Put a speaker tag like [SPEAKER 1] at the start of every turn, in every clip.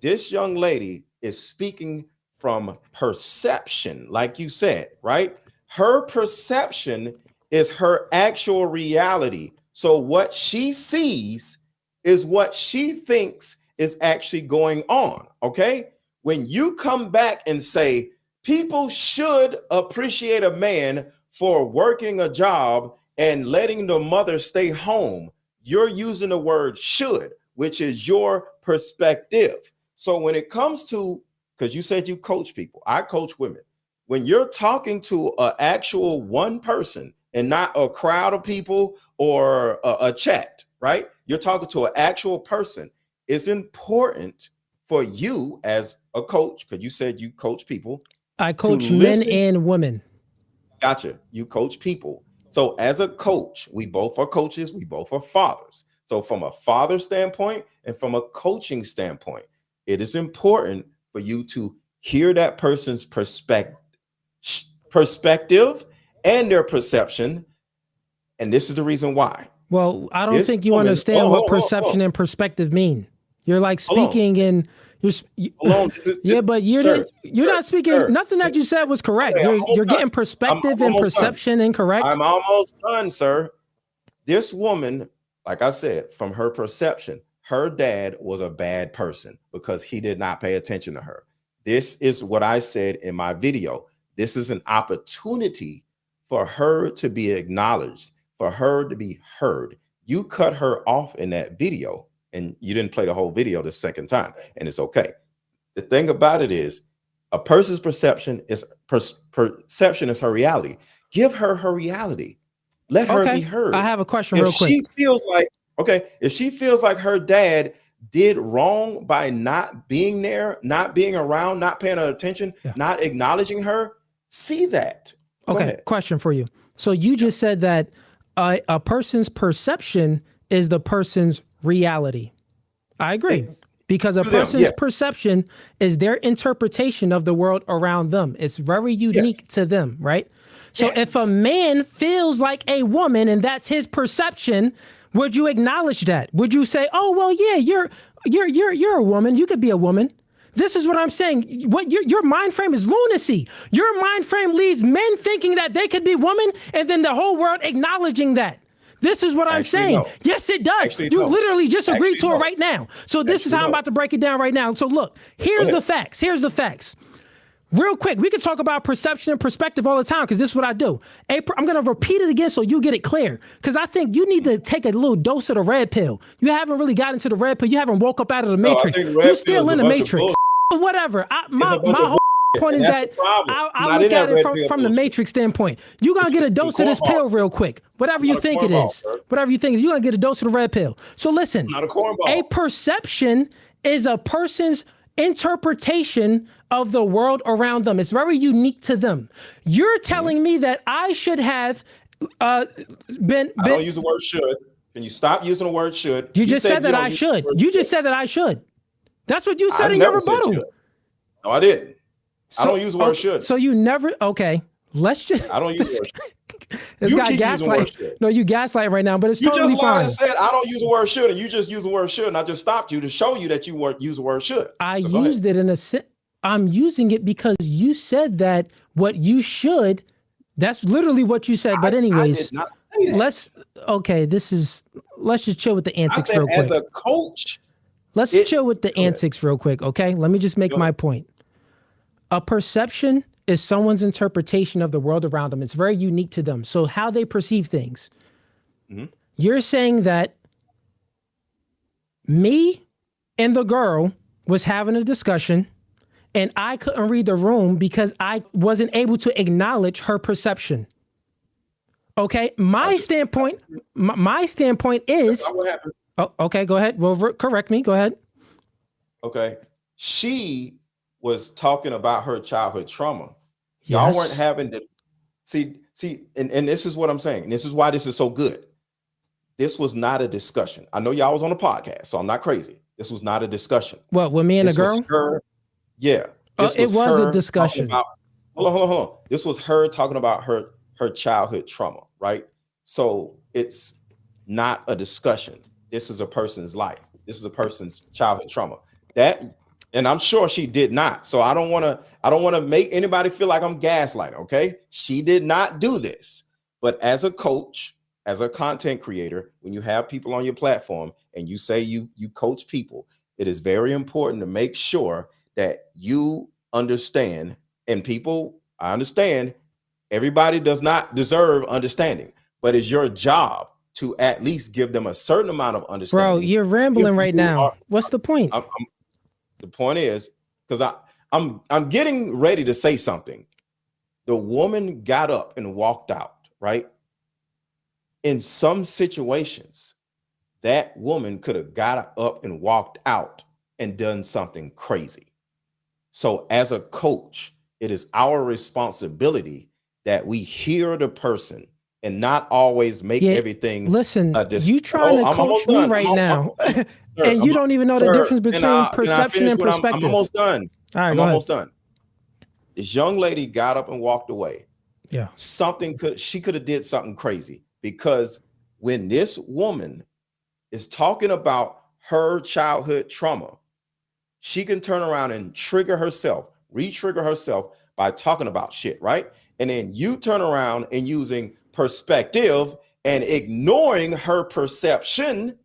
[SPEAKER 1] This young lady is speaking from perception, like you said, right? Her perception is her actual reality. So what she sees is what she thinks is actually going on, okay? When you come back and say, people should appreciate a man for working a job and letting the mother stay home, you're using the word should, which is your perspective. So when it comes to, because you said you coach people, I coach women. When you're talking to an actual one person and not a crowd of people or a chat, right? You're talking to an actual person. It's important for you as a coach, because you said you coach people.
[SPEAKER 2] I coach men and women.
[SPEAKER 1] Gotcha. You coach people. So as a coach, we both are coaches. We both are fathers. So from a father standpoint and from a coaching standpoint, it is important for you to hear that person's perspective and their perception. And this is the reason why.
[SPEAKER 2] Well, I don't think you understand what perception and perspective mean. You're like speaking in but you're not speaking. Nothing that you said was correct. Okay, you're getting perspective and perception incorrect.
[SPEAKER 1] I'm almost done, sir. This woman, like I said, from her perception, her dad was a bad person because he did not pay attention to her. This is what I said in my video. This is an opportunity for her to be acknowledged, for her to be heard. You cut her off in that video and you didn't play the whole video the second time, and it's okay. The thing about it is, a person's perception is her reality. Give her her reality. Let her be heard.
[SPEAKER 2] I have a question real quick.
[SPEAKER 1] If she feels like her dad did wrong by not being there, not being around, not paying her attention, not acknowledging her, see that.
[SPEAKER 2] Okay, question for you. So you just said that a person's perception is the person's reality. I agree. Because a person's perception is their interpretation of the world around them. It's very unique to them, right? So if a man feels like a woman and that's his perception, would you acknowledge that? Would you say, "Oh, well, yeah, you're a woman. You could be a woman." This is what I'm saying. What your mind frame is lunacy. Your mind frame leads men thinking that they could be women and then the whole world acknowledging that. This is what I'm saying. No. Yes, it does. You literally just agreed to it right now. So this is how I'm about to break it down right now. So look, here's the facts. Here's the facts. Real quick, we can talk about perception and perspective all the time because this is what I do. I'm going to repeat it again so you get it clear because I think you need to take a little dose of the red pill. You haven't really got into the red pill. You haven't woke up out of the matrix. You're still in the matrix. Whatever. My whole point is that I look at it from the matrix standpoint. You're going to get a dose of this pill real quick. Whatever you think it is. Whatever you think it is, you're going to get a dose of the red pill. So listen, a perception is a person's interpretation of the world around them. It's very unique to them. You're telling me that I should have been... I
[SPEAKER 1] don't use the word should. Can you stop using the word should?
[SPEAKER 2] You just said that I should. You just said that I should. That's what you said in your rebuttal.
[SPEAKER 1] No, I didn't. I don't use the word should.
[SPEAKER 2] So you never... Okay. Let's just...
[SPEAKER 1] I don't use the word should.
[SPEAKER 2] This guy gaslight. No, you gaslight right now, but it's totally fine. You just lied
[SPEAKER 1] and said I don't use the word should, and you just use the word should, and I just stopped you to show you that you weren't use the word should.
[SPEAKER 2] I used it in a sense. I'm using it because you said that what you should. That's literally what you said. But anyways,
[SPEAKER 1] I did not say that.
[SPEAKER 2] Let's just chill with the antics real quick.
[SPEAKER 1] As a coach,
[SPEAKER 2] let's chill with the antics real quick. Okay, let me just make my point. A perception is someone's interpretation of the world around them. It's very unique to them. So how they perceive things. Mm-hmm. You're saying that me and the girl was having a discussion and I couldn't read the room because I wasn't able to acknowledge her perception. Okay. My standpoint is, okay, go ahead. Well, correct me. Go ahead.
[SPEAKER 1] Okay. She was talking about her childhood trauma. Y'all weren't having to see, and this is what I'm saying. And this is why this is so good. This was not a discussion. I know y'all was on a podcast, so I'm not crazy. This was not a discussion.
[SPEAKER 2] What, with me and the girl?
[SPEAKER 1] Yeah.
[SPEAKER 2] It was a discussion.
[SPEAKER 1] Hold on. This was her talking about her childhood trauma, right? So it's not a discussion. This is a person's life. This is a person's childhood trauma. And I'm sure she did not. So I don't want to make anybody feel like I'm gaslighting. Okay. She did not do this. But as a coach, as a content creator, when you have people on your platform and you say you coach people, it is very important to make sure that you understand, and people, I understand everybody does not deserve understanding, but it's your job to at least give them a certain amount of understanding.
[SPEAKER 2] Bro, you're rambling right now. What's the point?
[SPEAKER 1] The point is, because I'm getting ready to say something. The woman got up and walked out, right? In some situations, that woman could have got up and walked out and done something crazy. So as a coach, it is our responsibility that we hear the person and not always make everything.
[SPEAKER 2] Listen, you trying to coach me right now, and you don't even know the difference between perception and perspective.
[SPEAKER 1] I'm almost done.
[SPEAKER 2] All right,
[SPEAKER 1] I'm almost done. This young lady got up and walked away.
[SPEAKER 2] Yeah.
[SPEAKER 1] She could have did something crazy, because when this woman is talking about her childhood trauma, she can turn around and re-trigger herself by talking about shit, right? And then you turn around and using perspective and ignoring her perception,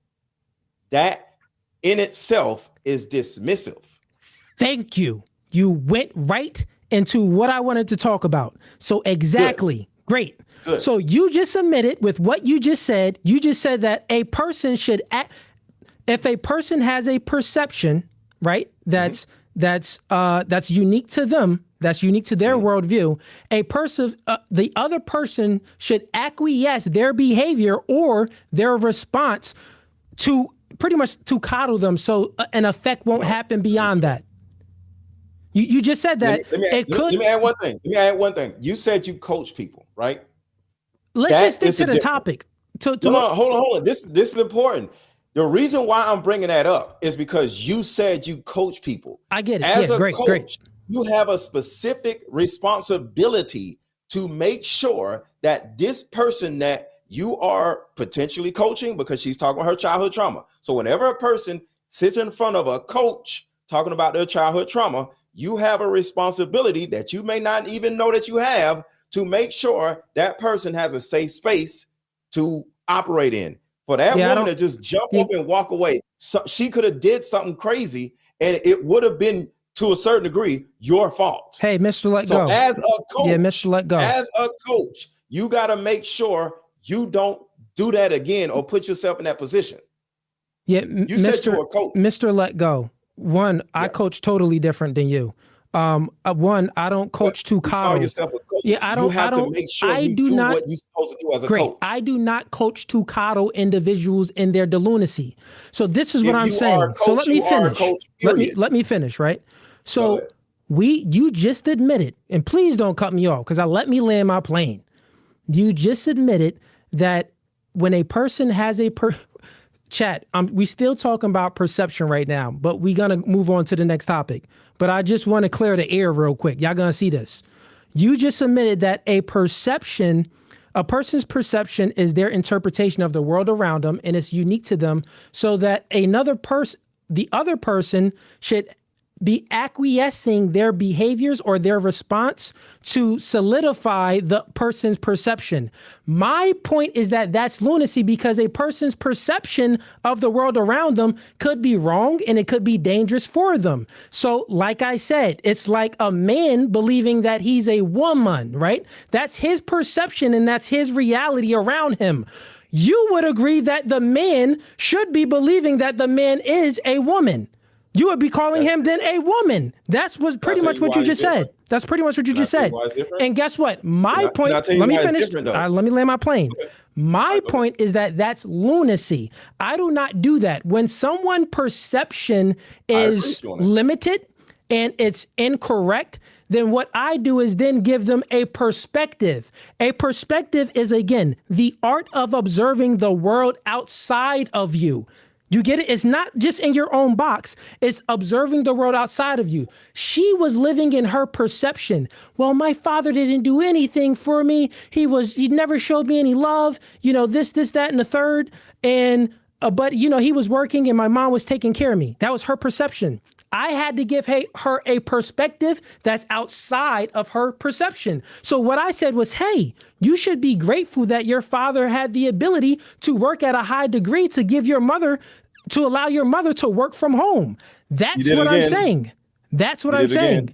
[SPEAKER 1] that in itself is dismissive.
[SPEAKER 2] Thank you. You went right into what I wanted to talk about. So exactly. Good. Great. Good. So you just admitted with what you just said that a person should act, if a person has a perception, right, that's unique to them, that's unique to their worldview, a person, the other person should acquiesce their behavior or their response to pretty much to coddle them, so an effect won't happen beyond that. You just said that
[SPEAKER 1] let me add one thing. You said you coach people, right?
[SPEAKER 2] Let's just stick to the topic.
[SPEAKER 1] Hold on. This is important. The reason why I'm bringing that up is because you said you coach people.
[SPEAKER 2] I get it.
[SPEAKER 1] As a coach, you have a specific responsibility to make sure that this person that you are potentially coaching, because she's talking about her childhood trauma. So whenever a person sits in front of a coach talking about their childhood trauma, you have a responsibility that you may not even know that you have, to make sure that person has a safe space to operate in. For that woman to just jump up and walk away, so she could have did something crazy, and it would have been, to a certain degree, your fault.
[SPEAKER 2] Hey, Mr. Let Go.
[SPEAKER 1] As a coach,
[SPEAKER 2] Mr. Let Go.
[SPEAKER 1] As a coach, you got to make sure you don't do that again or put yourself in that position.
[SPEAKER 2] Yeah,
[SPEAKER 1] you said you were a coach.
[SPEAKER 2] Mr. Let Go. One, I coach totally different than you. One, I don't coach to coddle.
[SPEAKER 1] Call yourself a coach.
[SPEAKER 2] Yeah, I don't.
[SPEAKER 1] You have to make sure you do what you're supposed to do as a coach.
[SPEAKER 2] I do not coach to coddle individuals in their lunacy. So this is what I'm saying. So let me finish. Let me finish. Right. So you just admitted, and please don't cut me off, because let me land my plane. You just admitted that when a person has chat, we still talking about perception right now, but we're going to move on to the next topic. But I just want to clear the air real quick. Y'all going to see this. You just admitted that a person's perception is their interpretation of the world around them, and it's unique to them, so that the other person should be acquiescing their behaviors or their response to solidify the person's perception. My point is that that's lunacy, because a person's perception of the world around them could be wrong, and it could be dangerous for them. So like I said, it's like a man believing that he's a woman, right? That's his perception, and that's his reality around him. You would agree that the man should be believing that the man is a woman. You would be calling him then a woman. That's pretty much what you just said. That's pretty much what you just said. And guess what? My point, let me finish. Let me land my plane. Okay. My point is that that's lunacy. I do not do that. When someone's perception is limited and it's incorrect, then what I do is then give them a perspective. A perspective is, again, the art of observing the world outside of you. You get it? It's not just in your own box. It's observing the world outside of you. She was living in her perception. Well, my father didn't do anything for me. He never showed me any love, this, that, and the third. And, but he was working and my mom was taking care of me. That was her perception. I had to give her a perspective that's outside of her perception. So what I said was, hey, you should be grateful that your father had the ability to work at a high degree to allow your mother to work from home. That's what I'm saying. That's what I'm saying.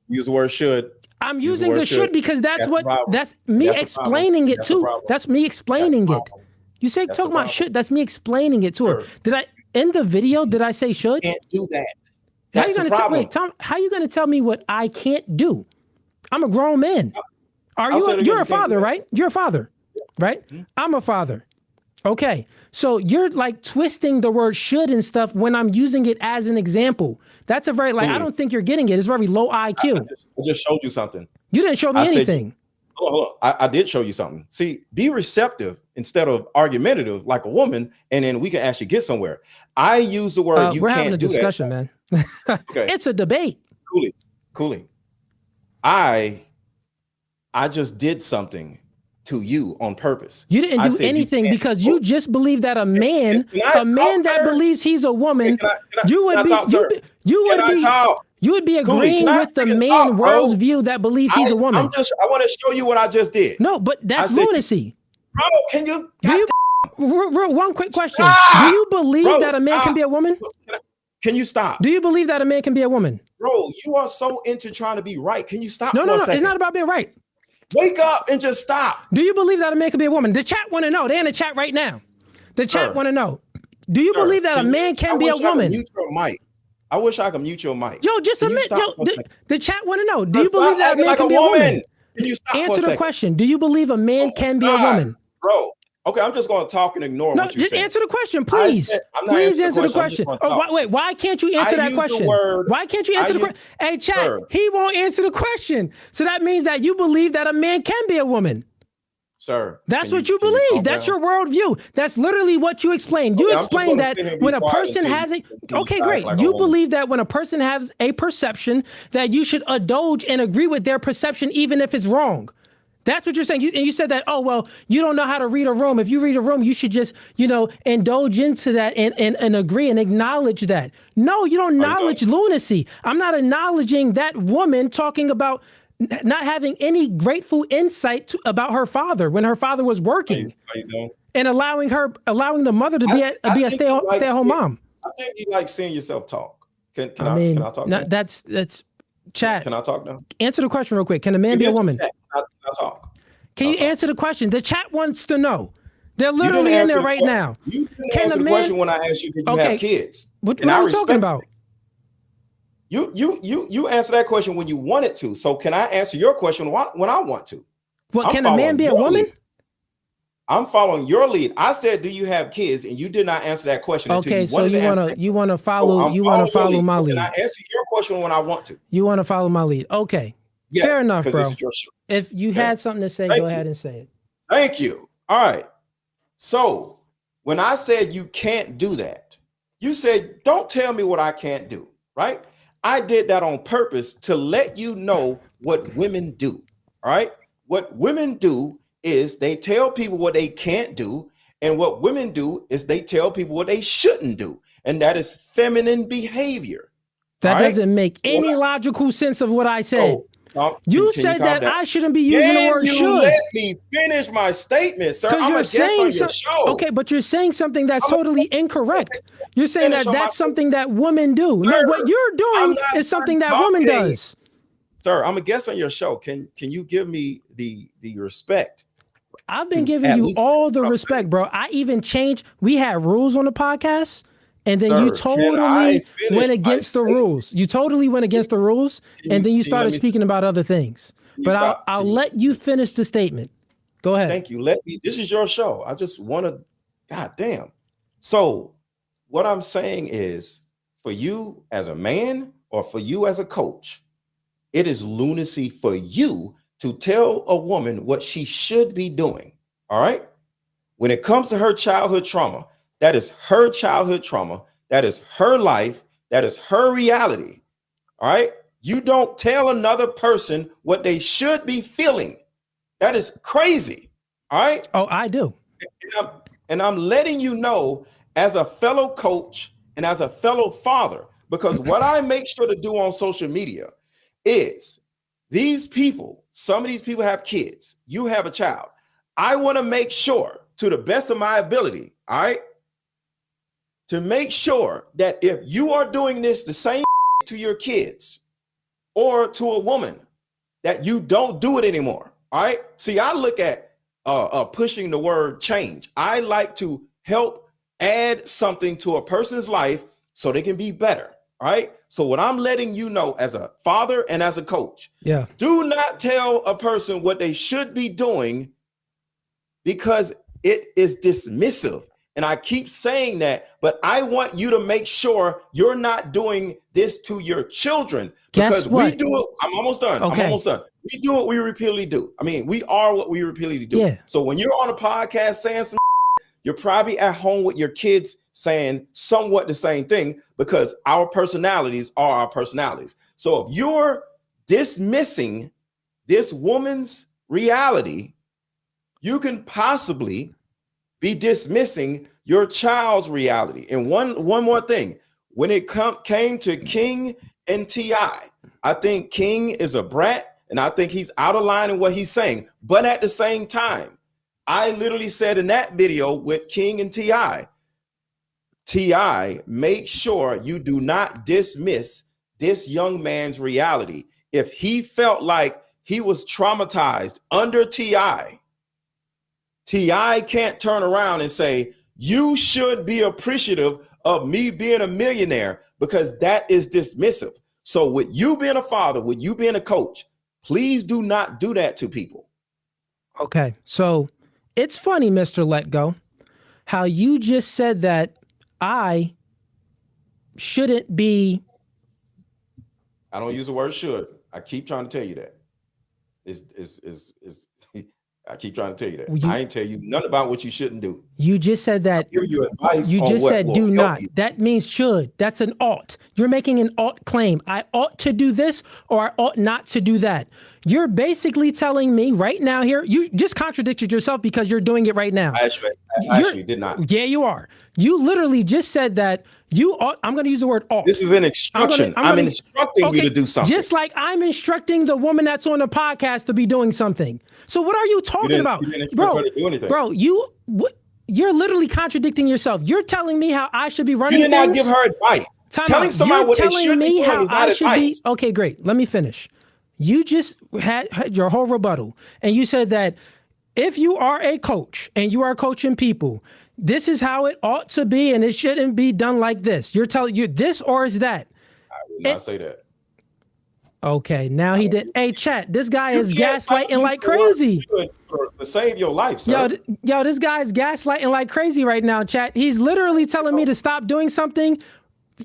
[SPEAKER 1] Use the word should.
[SPEAKER 2] I'm using the should because that's me explaining it too. That's me explaining it. You say talking about should, that's me explaining it to her. Did I in the video, did I say should?
[SPEAKER 1] Can't do that.
[SPEAKER 2] That's the problem. How are you going to tell me what I can't do? I'm a grown man. You're a father, right? You're a father, right? Mm-hmm. I'm a father. Okay. So you're like twisting the word should and stuff when I'm using it as an example. That's a very, I don't think you're getting it. It's very low IQ.
[SPEAKER 1] I just showed you something.
[SPEAKER 2] You didn't show me anything.
[SPEAKER 1] Hold on. I did show you something. See, be receptive instead of argumentative like a woman, and then we can actually get somewhere. I use the word you
[SPEAKER 2] we're
[SPEAKER 1] can't
[SPEAKER 2] having a
[SPEAKER 1] do
[SPEAKER 2] discussion,
[SPEAKER 1] that.
[SPEAKER 2] Man.
[SPEAKER 1] Okay.
[SPEAKER 2] It's a debate.
[SPEAKER 1] Cooley. I just did something to you on purpose.
[SPEAKER 2] You didn't do anything because you just believe that a man that believes he's a woman, you would be agreeing with the man world's view that believes he's a woman.
[SPEAKER 1] I want to show you what I just did.
[SPEAKER 2] No, but that's lunacy.
[SPEAKER 1] Bro, can you?
[SPEAKER 2] One quick question. Do you believe that a man can be a woman?
[SPEAKER 1] Can you stop?
[SPEAKER 2] Do you believe that a man can be a woman?
[SPEAKER 1] Bro, you are so into trying to be right. Can you stop?
[SPEAKER 2] No. It's not about being right.
[SPEAKER 1] Wake up and just stop.
[SPEAKER 2] Do you believe that a man can be a woman? The chat want to know. They're in the chat right now. The chat want to know. Do you believe that a man can be a woman?
[SPEAKER 1] Mute your mic. I wish I could mute your mic.
[SPEAKER 2] Yo, just admit. The chat want to know. Do you believe that a man can be a woman?
[SPEAKER 1] Can you stop
[SPEAKER 2] Answer the question. Do you believe a man can be a woman?
[SPEAKER 1] Bro. Okay, I'm just going to talk and ignore what you said.
[SPEAKER 2] No, just answer the question, please. Please answer the question. Wait, why can't you answer that question? Why can't you answer the question? Hey, chat, he won't answer the question. So that means that you believe that a man can be a woman.
[SPEAKER 1] Sir.
[SPEAKER 2] That's what you believe. That's your worldview. That's literally what you explained. You explained that when a person has okay, great. You believe that when a person has a perception that you should indulge and agree with their perception even if it's wrong. That's what you're saying. And you said that, oh, well, you don't know how to read a room. If you read a room, you should just, indulge into that and agree and acknowledge that. No, you don't acknowledge lunacy. I'm not acknowledging that woman talking about not having any grateful insight about her father when her father was working and allowing the mother to be a stay-at-home mom.
[SPEAKER 1] I think you like seeing yourself talk. Can I talk now?
[SPEAKER 2] That's chat.
[SPEAKER 1] Can I talk now?
[SPEAKER 2] Answer the question real quick. Can a man be a woman?
[SPEAKER 1] I'll talk.
[SPEAKER 2] Can you answer the question? The chat wants to know. They're literally in there right now.
[SPEAKER 1] You didn't answer the question when I asked you, did you have kids?
[SPEAKER 2] What are you talking about?
[SPEAKER 1] You answer that question when you wanted to. So can I answer your question when I want to?
[SPEAKER 2] What, can a man be a woman?
[SPEAKER 1] I'm following your lead. I said, do you have kids? And you did not answer that question.
[SPEAKER 2] Okay, so you want to follow my lead.
[SPEAKER 1] Can I answer your question when I want to?
[SPEAKER 2] You want to follow my lead. Okay. Yes, fair enough, bro. This is your show. If you had something to say, go ahead and say it.
[SPEAKER 1] Thank you. All right. So when I said you can't do that, you said, don't tell me what I can't do, right? I did that on purpose to let you know what women do, all right? What women do is they tell people what they can't do, and what women do is they tell people what they shouldn't do, and that is feminine behavior.
[SPEAKER 2] That doesn't make any logical sense of what I said. You said that I shouldn't be using the word should.
[SPEAKER 1] Let me finish my statement, sir. I'm a guest on your show.
[SPEAKER 2] Okay, but you're saying something that's totally incorrect. You're saying that that's something that women do. No, what you're doing is something that women does.
[SPEAKER 1] Sir, I'm a guest on your show. Can you give me the respect?
[SPEAKER 2] I've been giving you all the respect, bro. I even changed. We had rules on the podcast. And then you totally went against the rules. You totally went against the rules. And then you started speaking about other things. But I'll let you finish the statement. Go ahead.
[SPEAKER 1] Thank you. This is your show. I just want to, God damn. So what I'm saying is, for you as a man or for you as a coach, it is lunacy for you to tell a woman what she should be doing. All right. When it comes to her childhood trauma, that is her childhood trauma. That is her life. That is her reality. All right. You don't tell another person what they should be feeling. That is crazy. All right.
[SPEAKER 2] Oh, I do.
[SPEAKER 1] And I'm letting you know, as a fellow coach and as a fellow father, Because what I make sure to do on social media is these people, some of these people have kids, you have a child. I want to make sure to the best of my ability, all right, to make sure that if you are doing this the same to your kids or to a woman, that you don't do it anymore. All right. See, I look at pushing the word change. I like to help add something to a person's life so they can be better. All right. So what I'm letting you know as a father and as a coach, do not tell a person what they should be doing because it is dismissive. And I keep saying that, but I want you to make sure you're not doing this to your children because we do it. I'm almost done. Okay. I'm almost done. We do what we repeatedly do. I mean, we are what we repeatedly do. Yeah. So when you're on a podcast saying some, you're probably at home with your kids saying somewhat the same thing because our personalities are our personalities. So if you're dismissing this woman's reality, you can possibly be dismissing your child's reality. And one more thing, when it came to King and T.I., I think King is a brat and I think he's out of line in what he's saying. But at the same time, I literally said in that video with King and T.I., make sure you do not dismiss this young man's reality. If he felt like he was traumatized under T.I., T.I. can't turn around and say, you should be appreciative of me being a millionaire because that is dismissive. So with you being a father, with you being a coach, please do not do that to people.
[SPEAKER 2] Okay. So it's funny, Mr. Let Go, how you just said that I shouldn't be.
[SPEAKER 1] I don't use the word should. I keep trying to tell you that. I keep trying to tell you that. I ain't tell you nothing about what you shouldn't do.
[SPEAKER 2] You just said that.
[SPEAKER 1] I'll give you advice.
[SPEAKER 2] You just said do not. That means should. That's an ought. You're making an ought claim. I ought to do this or I ought not to do that. You're basically telling me right now here, you just contradicted yourself because you're doing it right now.
[SPEAKER 1] I actually did not.
[SPEAKER 2] Yeah, you are. You literally just said that you ought. I'm going to use the word ought.
[SPEAKER 1] This is an instruction. I'm instructing you to do something.
[SPEAKER 2] Just like I'm instructing the woman that's on the podcast to be doing something. So what are you talking about?
[SPEAKER 1] You didn't instruct her to do anything.
[SPEAKER 2] Bro, you're literally contradicting yourself. You're telling me how I should be running
[SPEAKER 1] things. You did not give her advice. Telling somebody what they should be doing is not advice.
[SPEAKER 2] Okay, great. Let me finish. You just had your whole rebuttal. And you said that if you are a coach and you are coaching people, this is how it ought to be and it shouldn't be done like this. You're telling you this or is that?
[SPEAKER 1] I would not say that.
[SPEAKER 2] Okay, now he did. Hey, chat, this guy is gaslighting like crazy.
[SPEAKER 1] To save your life, sir.
[SPEAKER 2] Yo, this guy is gaslighting like crazy right now, chat. He's literally telling me to stop doing something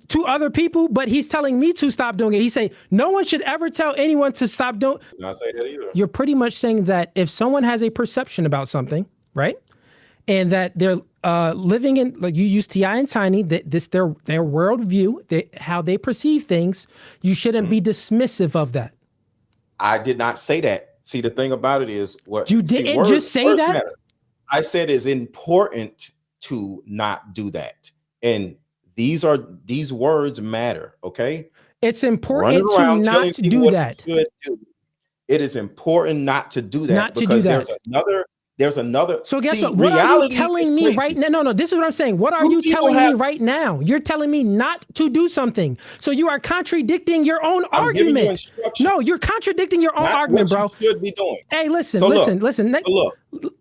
[SPEAKER 2] to other people, but he's telling me to stop doing it. He say, no one should ever tell anyone to stop doing.
[SPEAKER 1] Not say that either.
[SPEAKER 2] You're pretty much saying that if someone has a perception about something, right? And that they're living in, like you use T.I. and Tiny, their worldview, how they perceive things, you shouldn't be dismissive of that.
[SPEAKER 1] I did not say that. See, the thing about it is what
[SPEAKER 2] you didn't just say that.
[SPEAKER 1] Matter. I said it's important to not do that, and these words matter. Okay,
[SPEAKER 2] it's important to not do that.
[SPEAKER 1] It is important not to do that.
[SPEAKER 2] Not to do that.
[SPEAKER 1] There's another.
[SPEAKER 2] So guess what? What are you telling me right now? No, this is what I'm saying. What are you telling me right now? You're telling me not to do something. So you are contradicting your own argument. No, you're contradicting your own argument, bro.
[SPEAKER 1] You should be doing.
[SPEAKER 2] Hey, listen.
[SPEAKER 1] Look.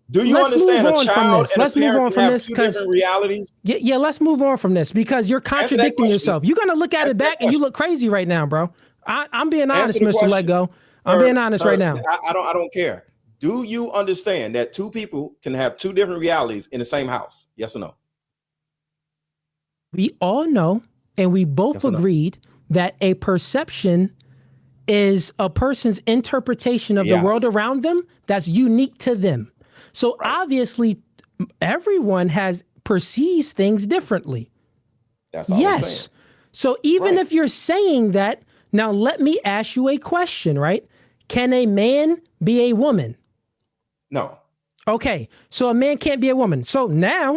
[SPEAKER 1] Do you understand a child and a parent have two different realities?
[SPEAKER 2] Yeah, let's move on from this because you're contradicting yourself. You're gonna look at it back and you look crazy right now, bro. I'm being honest, Mr. Let Go. I'm being honest right now.
[SPEAKER 1] I don't care. Do you understand that two people can have two different realities in the same house? Yes or no?
[SPEAKER 2] We all know, and we both agreed that a perception is a person's interpretation of the world around them that's unique to them. So obviously, everyone perceives things differently.
[SPEAKER 1] That's all I'm saying.
[SPEAKER 2] So even if you're saying that, now let me ask you a question, right? Can a man be a woman?
[SPEAKER 1] No.
[SPEAKER 2] Okay, so a man can't be a woman. So now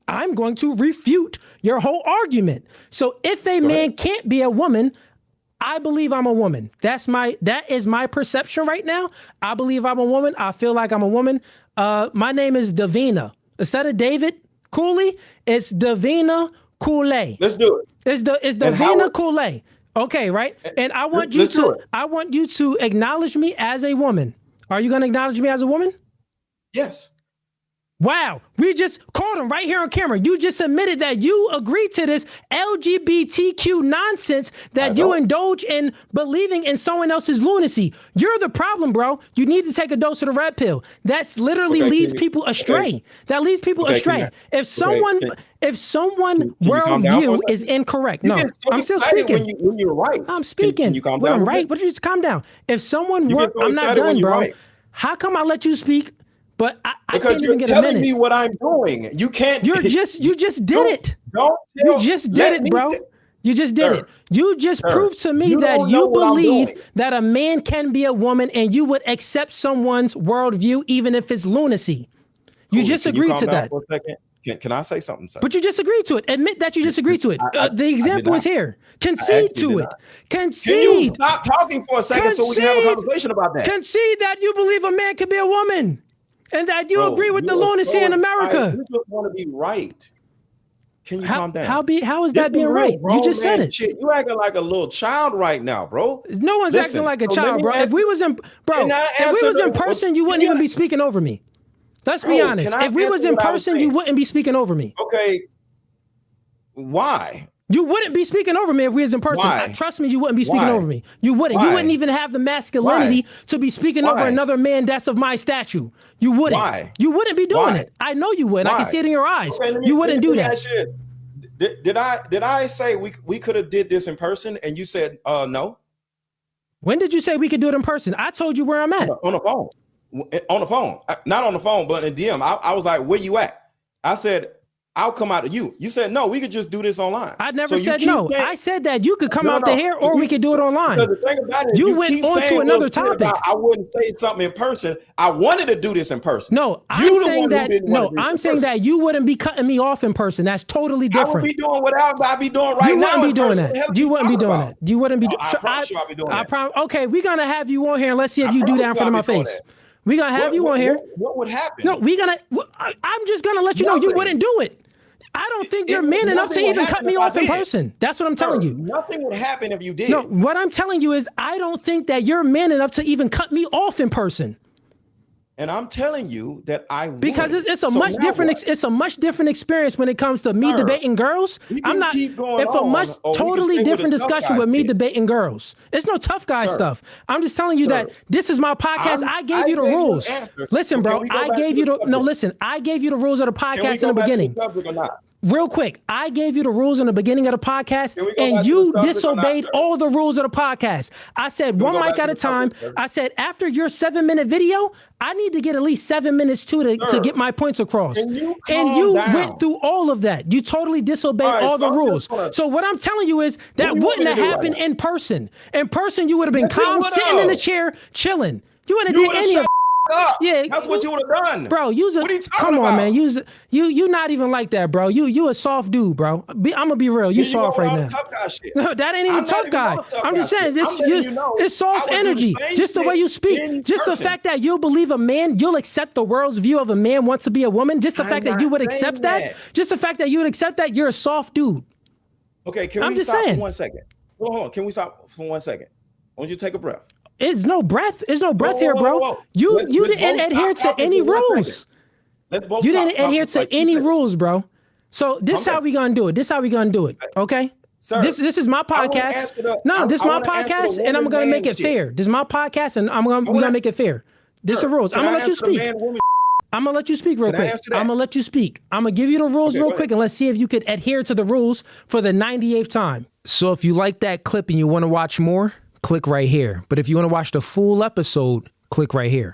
[SPEAKER 2] I'm going to refute your whole argument. So if a man can't be a woman, I believe I'm a woman. That is my perception right now. I believe I'm a woman. I feel like I'm a woman. My name is Davina. Instead of David Cooley, it's Davina Cooley.
[SPEAKER 1] Let's do it.
[SPEAKER 2] It's Davina Cooley. Okay, right? And I want you to acknowledge me as a woman. Are you going to acknowledge me as a woman?
[SPEAKER 1] Yes.
[SPEAKER 2] Wow, we just caught him right here on camera. You just admitted that you agree to this LGBTQ nonsense that you indulge in believing in someone else's lunacy. You're the problem, bro. You need to take a dose of the red pill. That's literally leads people astray. That leads people astray. If someone worldview is incorrect, no, I'm still speaking.
[SPEAKER 1] When you're right,
[SPEAKER 2] I'm speaking.
[SPEAKER 1] Can you calm
[SPEAKER 2] when
[SPEAKER 1] down?
[SPEAKER 2] I'm right, but you just calm down. If someone I'm not done, bro. Right. How come I let you speak? But I can't even get a minute. Because you're telling me
[SPEAKER 1] what I'm doing. You can't.
[SPEAKER 2] You just did it. You just did it, bro. You just did it. You just proved to me that you believe that a man can be a woman and you would accept someone's worldview even if it's lunacy. You just agreed to that.
[SPEAKER 1] For a second? Can I say something, sir?
[SPEAKER 2] But you just agreed to it. Admit that you just agreed to it. The example is here. Concede to it. Concede.
[SPEAKER 1] Can you stop talking for a second so we can have a conversation about that?
[SPEAKER 2] Concede that you believe a man can be a woman. And that you agree with the lunacy in America.
[SPEAKER 1] You just want to be right. Can you calm down?
[SPEAKER 2] How is that being right? You just said it.
[SPEAKER 1] Shit. You acting like a little child right now, bro.
[SPEAKER 2] No one's acting like a child, bro. If we was in person, you wouldn't even be speaking over me. Let's be honest. If we was in person, you wouldn't be speaking over me.
[SPEAKER 1] Okay. Why?
[SPEAKER 2] You wouldn't be speaking over me if we was in person.
[SPEAKER 1] Why?
[SPEAKER 2] Trust me, you wouldn't be speaking over me. You wouldn't.
[SPEAKER 1] Why?
[SPEAKER 2] You wouldn't even have the masculinity to be speaking over another man that's of my stature. You wouldn't.
[SPEAKER 1] Why?
[SPEAKER 2] You wouldn't be doing it. I know you would. I can see it in your eyes. Okay, you wouldn't do that.
[SPEAKER 1] Did I say we could have did this in person and you said no?
[SPEAKER 2] When did you say we could do it in person? I told you where I'm at.
[SPEAKER 1] On the phone. On the phone. Not on the phone, but in DM. I was like, where you at? I said, I'll come out to you. You said, no, we could just do this online.
[SPEAKER 2] I never said no. I said that you could come out to here or we could do it online.
[SPEAKER 1] The thing about it, you went on to another topic. I wouldn't say something in person. I wanted to do this in person.
[SPEAKER 2] No, I'm saying that you wouldn't be cutting me off in person. That's totally different.
[SPEAKER 1] I would be doing what I be doing right now.
[SPEAKER 2] You wouldn't be doing that. You wouldn't be doing that. You wouldn't be doing that.
[SPEAKER 1] I promise you I'll be doing that.
[SPEAKER 2] Okay, we're going to have you on here and let's see if you do that in front of my face. We're going to have you on here.
[SPEAKER 1] What would happen?
[SPEAKER 2] No, I'm just going to let you know you wouldn't do it. I don't think you're man enough to even cut me off in person. That's what I'm telling you.
[SPEAKER 1] Nothing would happen if you did.
[SPEAKER 2] No, what I'm telling you is I don't think that you're man enough to even cut me off in person.
[SPEAKER 1] And I'm telling you that I would.
[SPEAKER 2] Because it's a much different experience when it comes to me debating girls. I'm not. It's a much totally different discussion with me debating girls. It's no tough guy stuff. I'm just telling you that this is my podcast. I gave you the rules. Listen, bro. I gave you the rules of the podcast in the beginning. Real quick, I gave you the rules in the beginning of the podcast, and you disobeyed all the rules of the podcast. I said one mic at a time. I said after your 7-minute video, I need to get at least 7 minutes to get my points across. And you went through all of that. You totally disobeyed all the rules. So what I'm telling you is that wouldn't have happened in person. In person, you would have been calm, sitting in the chair, chilling. You wouldn't have did any of
[SPEAKER 1] up. Yeah, that's what you would have done,
[SPEAKER 2] bro. What are you talking about? Man. You not even like that, bro. You a soft dude, bro. I'm gonna be real. You soft right now.
[SPEAKER 1] Tough guy shit.
[SPEAKER 2] No, that ain't even tough guy. I'm just saying it's soft energy. Just the way you speak. Just the fact that you believe a man, you'll accept the world's view of a man wants to be a woman. Just the fact that you would accept that. Just the fact that you would accept that. You're a soft dude.
[SPEAKER 1] Okay, can we stop for 1 second? Hold on. Can we stop for 1 second? I want you to take a breath.
[SPEAKER 2] There's no breath. There's no breath here, bro. You didn't adhere to any rules. You didn't adhere to any rules, bro. So this is how we gonna do it. Okay? Sir, this is my podcast. This is my podcast, and I'm gonna make it fair. This is my podcast, and we're gonna make it fair. This is the rules. I'm gonna let you speak. I'm gonna let you speak real quick. I'm gonna let you speak. I'm gonna give you the rules real quick, and let's see if you could adhere to the rules for the 98th time. So if you like that clip and you want to watch more, click right here. But if you want to watch the full episode, click right here.